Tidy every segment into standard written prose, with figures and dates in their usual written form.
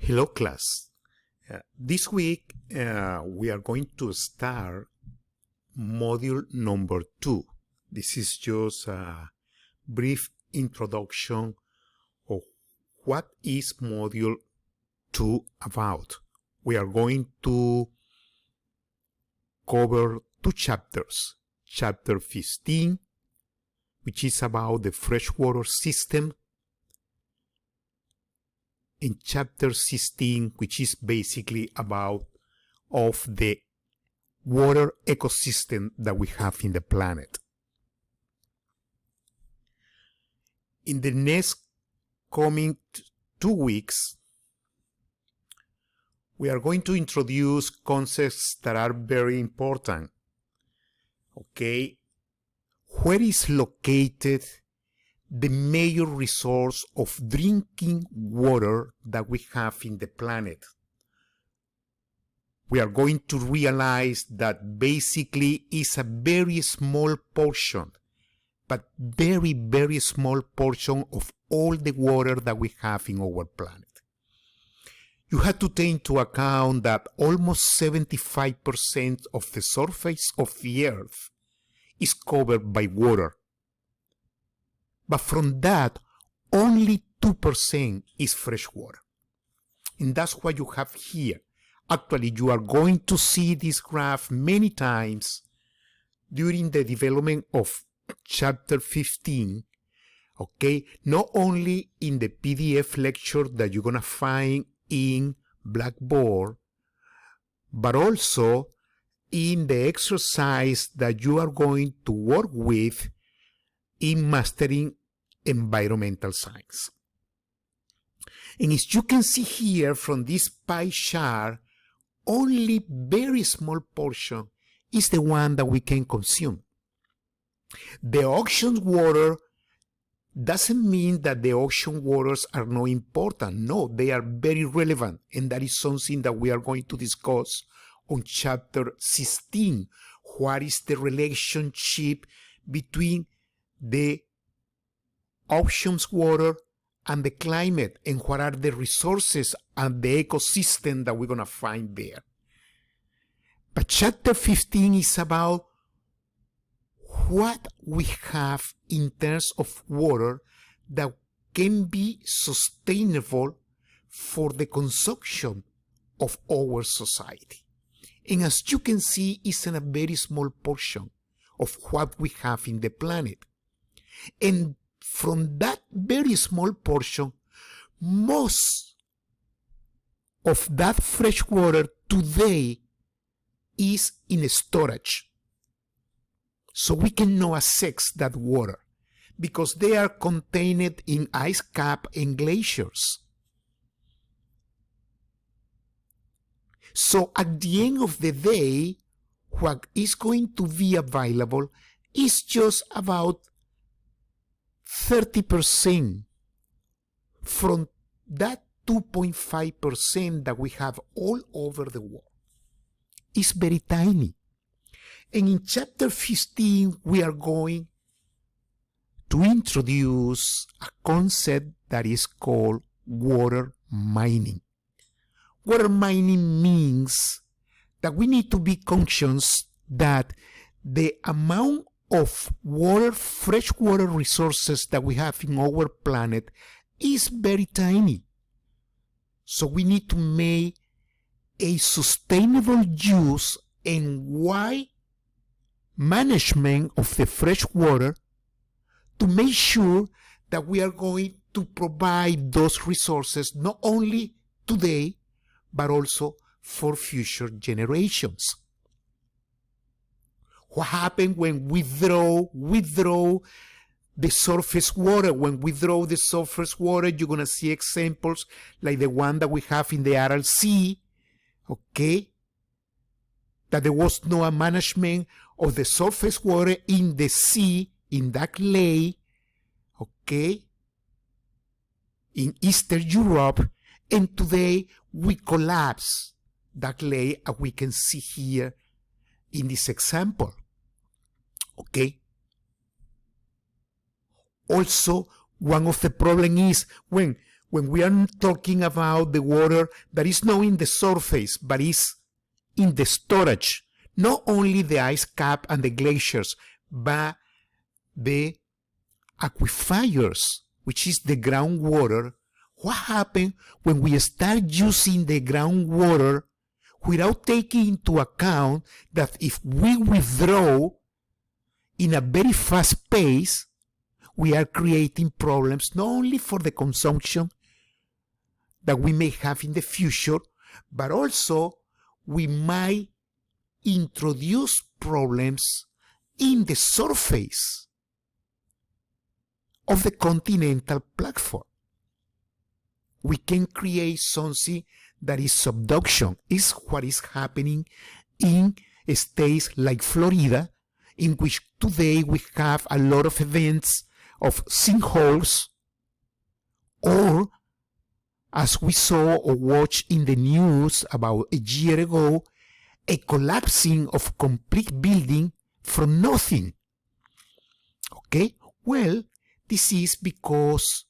Hello class. This week we are going to start module number 2. This is just a brief introduction of what is module 2 about. We are going to cover 2 chapters. Chapter 15, which is about the freshwater system, in chapter 16, which is basically about of the water ecosystem that we have in the planet. In the next coming 2 weeks, we are going to introduce concepts that are very important. Okay, where is located the major resource of drinking water that we have in the planet? We are going to realize that basically it's a very small portion, but very, very small portion of all the water that we have in our planet. You have to take into account that almost 75% of the surface of the earth is covered by water. But from that, only 2% is fresh water. And that's what you have here. Actually, you are going to see this graph many times during the development of chapter 15. Okay, not only in the PDF lecture that you're going to find in Blackboard, but also in the exercise that you are going to work with in mastering environmental science. And as you can see here from this pie chart, only very small portion is the one that we can consume. The ocean water doesn't mean that the ocean waters are not important. No, they are very relevant, and that is something that we are going to discuss on chapter 16. What is the relationship between the ocean's water and the climate, and what are the resources and the ecosystem that we're going to find there? But chapter 15 is about what we have in terms of water that can be sustainable for the consumption of our society. And as you can see, it's in a very small portion of what we have in the planet. And from that very small portion, most of that fresh water today is in storage. So we cannot access that water because they are contained in ice cap and glaciers. So at the end of the day, what is going to be available is just about 30% from that 2.5% that we have all over the world. It's very tiny. And in chapter 15, we are going to introduce a concept that is called water mining. Water mining means that we need to be conscious that the amount of water, freshwater resources that we have in our planet is very tiny. So we need to make a sustainable use and wide management of the fresh water to make sure that we are going to provide those resources not only today, but also for future generations. What happens when we withdraw the surface water? When we withdraw the surface water, you're going to see examples like the one that we have in the Aral Sea, okay? That there was no management of the surface water in the sea, in that lake, okay, in Eastern Europe, and today we collapse that lake, as we can see here in this example, okay? Also, one of the problems is when when we are talking about the water that is not in the surface, but is in the storage, not only the ice cap and the glaciers, but the aquifers, which is the groundwater. What happens when we start using the groundwater without taking into account that if we withdraw in a very fast pace, we are creating problems not only for the consumption that we may have in the future, but also we might introduce problems in the surface of the continental platform. We can create something that is subduction. Is what is happening in states like Florida, in which today we have a lot of events of sinkholes, or as we saw or watched in the news about a year ago, a collapsing of complete building from nothing. Okay? Well, this is because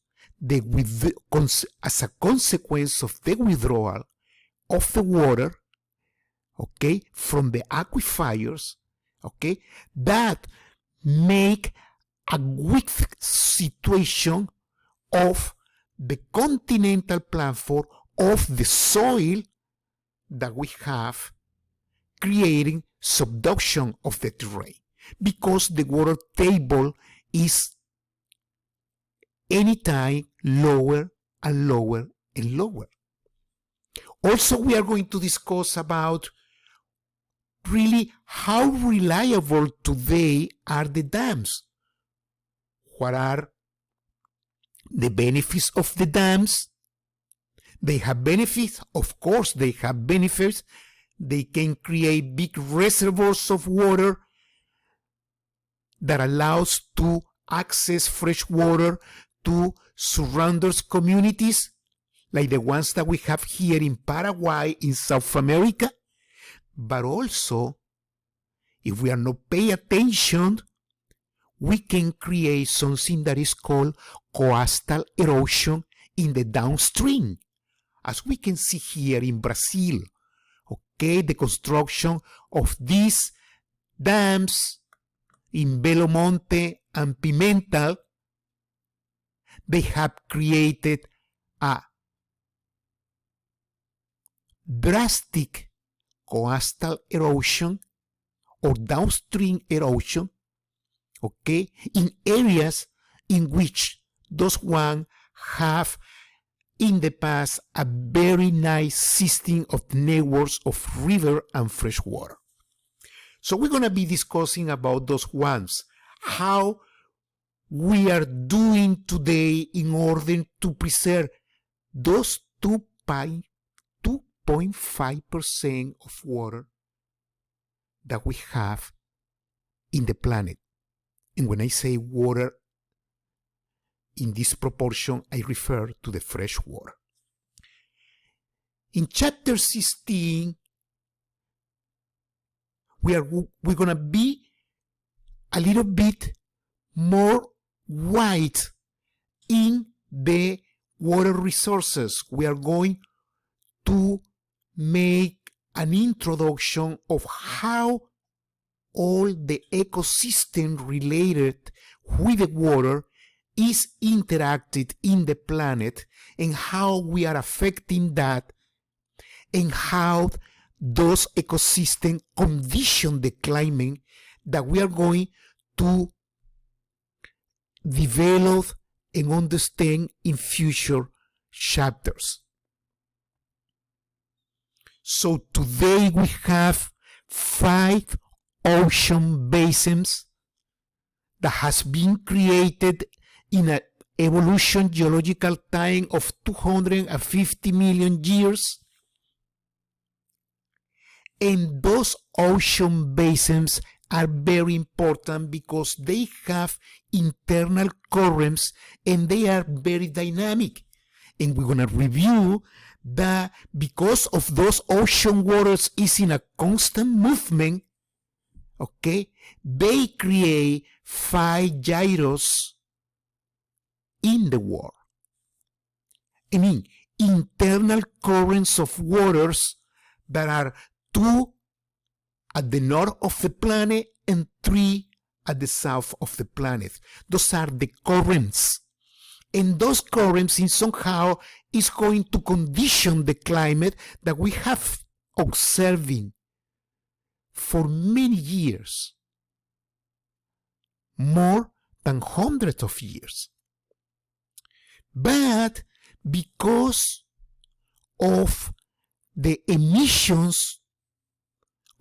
as a consequence of the withdrawal of the water, okay, from the aquifers, okay, that make a weak situation of the continental platform, of the soil that we have, creating subduction of the terrain, because the water table is anytime lower and lower and lower. Also, we are going to discuss about really how reliable today are the dams. What are the benefits of the dams? They have benefits, of course they have benefits. They can create big reservoirs of water that allows to access fresh water to surrounding communities like the ones that we have here in Paraguay, in South America. But also, if we are not paying attention, we can create something that is called coastal erosion in the downstream, as we can see here in Brazil. Okay, the construction of these dams in Belo Monte and Pimentel, they have created a drastic coastal erosion or downstream erosion, okay, in areas in which those one have in the past a very nice system of networks of river and fresh water. So we're going to be discussing about those ones, how we are doing today in order to preserve those 2.5% of water that we have in the planet. And when I say water in this proportion, I refer to the fresh water. In chapter 16, we're going to be a little bit more wide in the water resources. We are going to make an introduction of how all the ecosystem related with the water is interacted in the planet, and how we are affecting that, and how those ecosystems condition the climate that we are going to develop and understand in future chapters. So today we have 5 ocean basins that has been created in an evolution geological time of 250 million years. And those ocean basins are very important because they have internal currents and they are very dynamic. And we're going to review that because of those ocean waters is in a constant movement, okay, they create 5 gyros in the world. internal currents of waters that are 2 at the north of the planet and 3 at the south of the planet. Those are the currents. And those currents in somehow is going to condition the climate that we have observing for many years, more than hundreds of years. But because of the emissions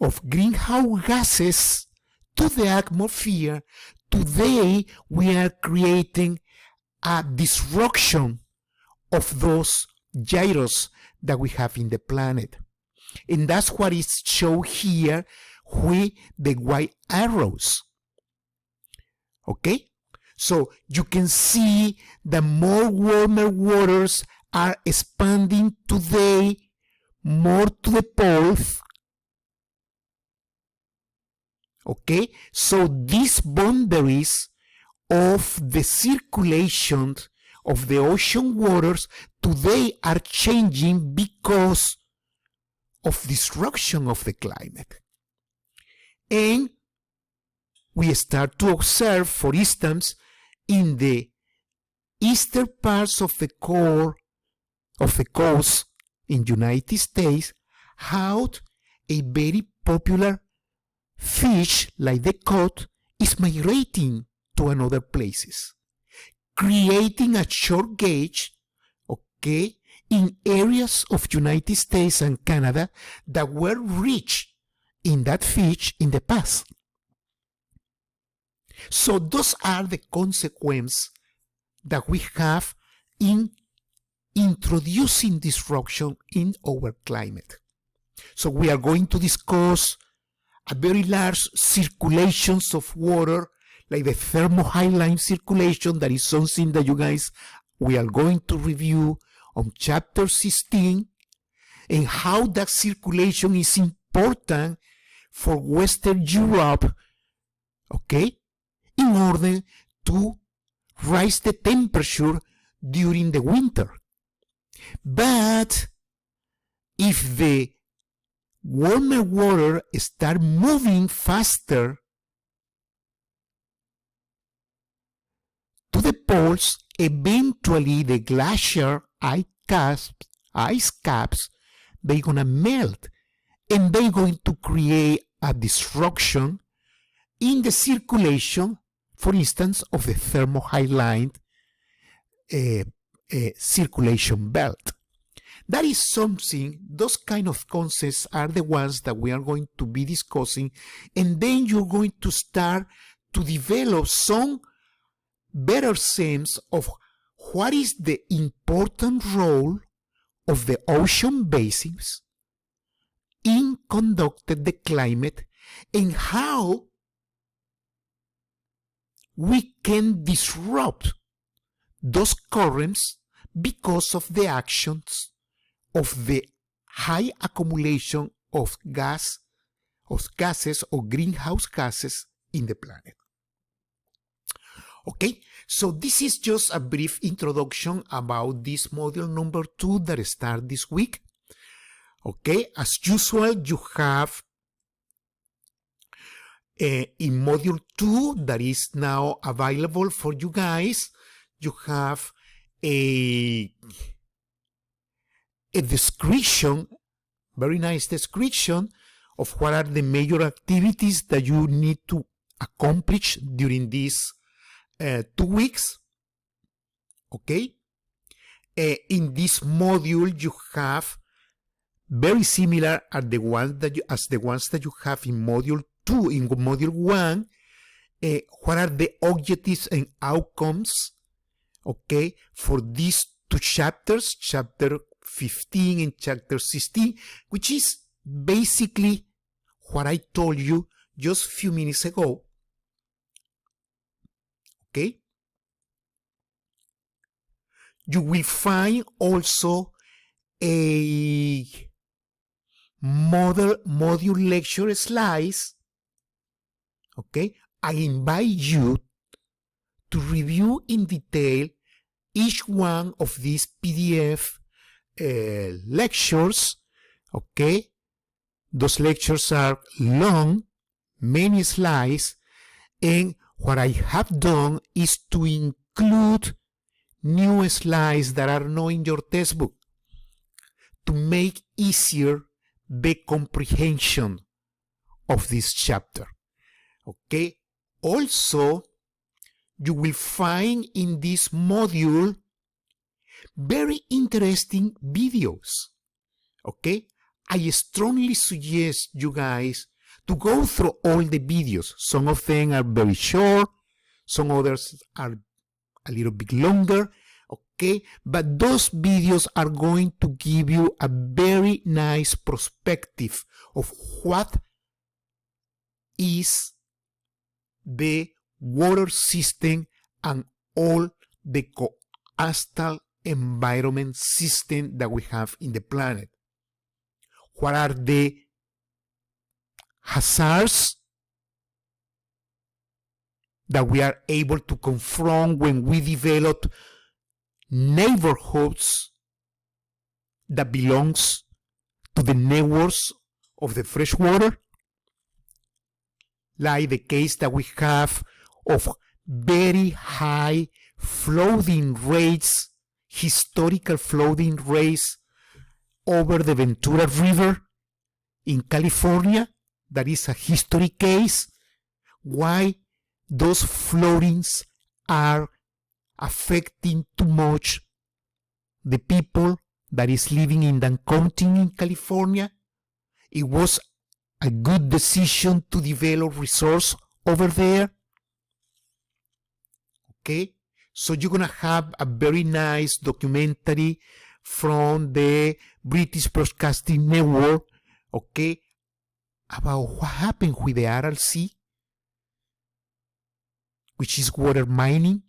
of greenhouse gases to the atmosphere, today we are creating a disruption of those gyros that we have in the planet. And that's what is shown here with the white arrows. Okay? So you can see the more warmer waters are expanding today more to the poles. Okay? So these boundaries of the circulation of the ocean waters today are changing because of destruction of the climate. And we start to observe, for instance, in the eastern parts of the core of the coast in United States, how a very popular fish like the cod is migrating to another places, creating a short gauge, okay, in areas of United States and Canada that were rich in that fish in the past. So those are the consequences that we have in introducing disruption in our climate. So we are going to discuss a very large circulations of water, like the thermohaline circulation. That is something that you guys, we are going to review on chapter 16, and how that circulation is important for Western Europe, okay, in order to rise the temperature during the winter. But if the warmer water start moving faster to the poles, eventually the glacier ice caps, they're gonna melt, and they're going to create a disruption in the circulation, for instance, of the thermohaline circulation belt. That is something, those kind of concepts are the ones that we are going to be discussing, and then you're going to start to develop some better sense of what is the important role of the ocean basins in conducting the climate, and how we can disrupt those currents because of the actions of the high accumulation of gases or greenhouse gases in the planet. Okay, so this is just a brief introduction about this module number 2 that starts this week. Okay, as usual, you have in module 2 that is now available for you guys, you have a description, very nice description of what are the major activities that you need to accomplish during these 2 weeks. Okay, in this module you have very similar as the ones that you have in module 2. In module 1, what are the objectives and outcomes, okay, for these 2 chapters, chapter 15 and chapter 16, which is basically what I told you just a few minutes ago. Okay, you will find also a module lecture slides. Okay, I invite you to review in detail each one of these PDF lectures, okay, those lectures are long, many slides, and what I have done is to include new slides that are not in your textbook to make easier the comprehension of this chapter. Okay. Also, you will find in this module very interesting videos. Okay. I strongly suggest you guys to go through all the videos. Some of them are very short, some others are a little bit longer, okay? But those videos are going to give you a very nice perspective of what is the water system and all the coastal environment system that we have in the planet. What are the hazards that we are able to confront when we develop neighborhoods that belongs to the networks of the fresh water, like the case that we have of very high flooding rates, historical flooding rates over the Ventura River in California. That is a history case. Why those floodings are affecting too much the people that is living in that county in California. It was a good decision to develop resource over there. Okay, so you're gonna have a very nice documentary from the British Broadcasting Network, okay, about what happened with the Aral Sea, which is water mining.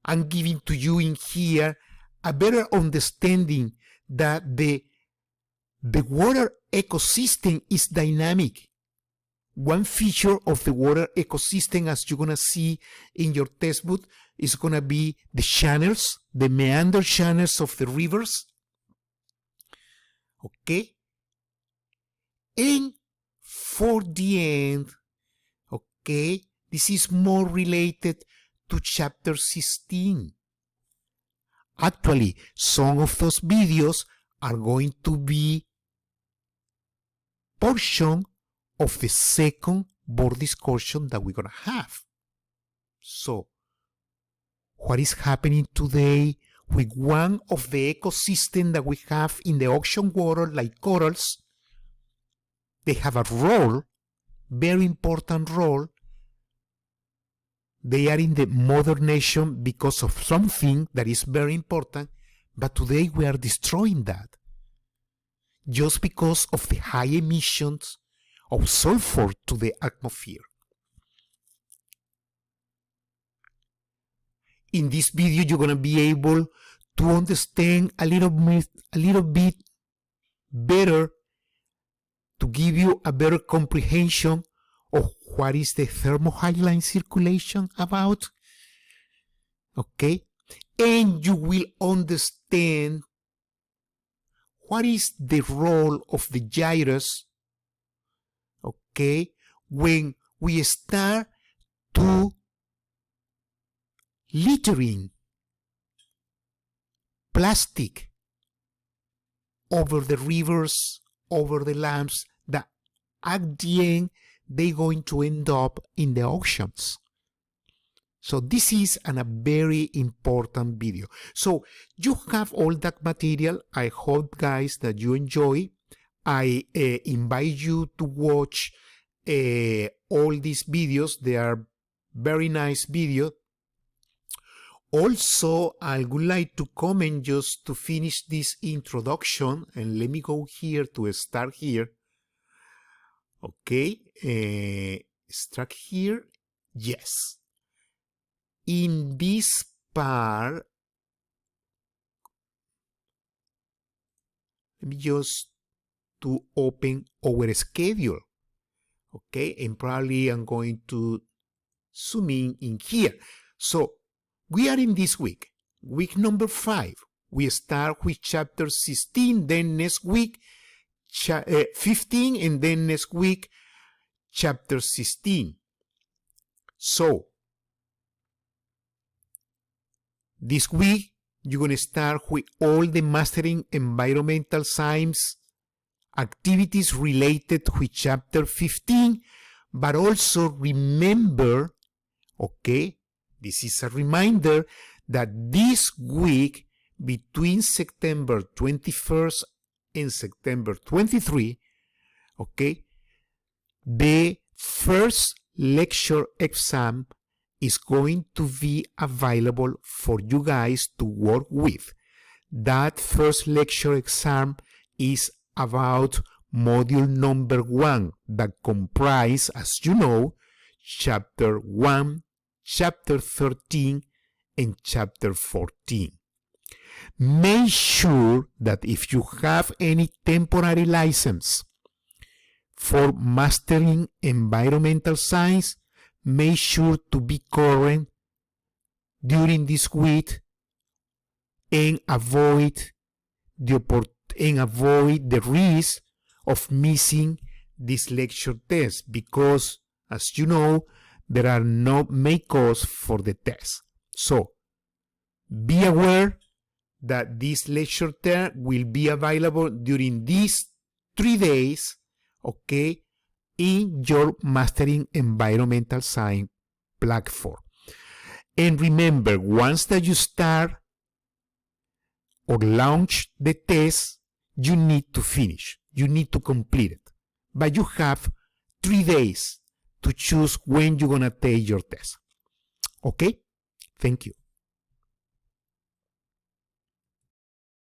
I'm giving to you in here a better understanding that the water ecosystem is dynamic. One feature of the water ecosystem, as you're going to see in your textbook, is going to be the channels, the meander channels of the rivers. Okay? And for the end, okay, this is more related to chapter 16. Actually, some of those videos are going to be portion of the second board discussion that we're going to have. So, what is happening today with one of the ecosystem that we have in the ocean water, like corals? They have a role, very important role. They are in the mother nation because of something that is very important, but today we are destroying that just because of the high emissions of sulfur to the atmosphere. In this video, you're going to be able to understand a little bit better, to give you a better comprehension of what is the thermohaline circulation about. Okay? And you will understand what is the role of the gyrus, okay, when we start to littering plastic over the rivers, over the lands, that at the end they're going to end up in the oceans. So this is a very important video. So you have all that material. I hope, guys, that you enjoy. I invite you to watch all these videos. They are very nice videos. Also, I would like to comment just to finish this introduction, and let me go here to start here. Okay, start here. Yes. In this part, let me just to open our schedule. Okay, and probably I'm going to zoom in here. So We are in this week number 5. We start with chapter 16, then next week 15, and then next week chapter 16. So this week you're going to start with all the mastering environmental science activities related with chapter 15, but also remember, okay, this is a reminder that this week between September 21st and September 23, okay, the first lecture exam is going to be available for you guys to work with. That first lecture exam is about module number 1 that comprise, as you know, chapter 1, chapter 13, and chapter 14. Make sure that if you have any temporary license for mastering environmental science, make sure to be current during this week and avoid the risk of missing this lecture test, because as you know, there are no makers for the test. So be aware that this lecture test will be available during these 3 days, okay, in your Mastering Environmental Science platform. And remember, once that you start or launch the test, you need to finish. You need to complete it. But you have 3 days to choose when you're going to take your test. Okay? Thank you.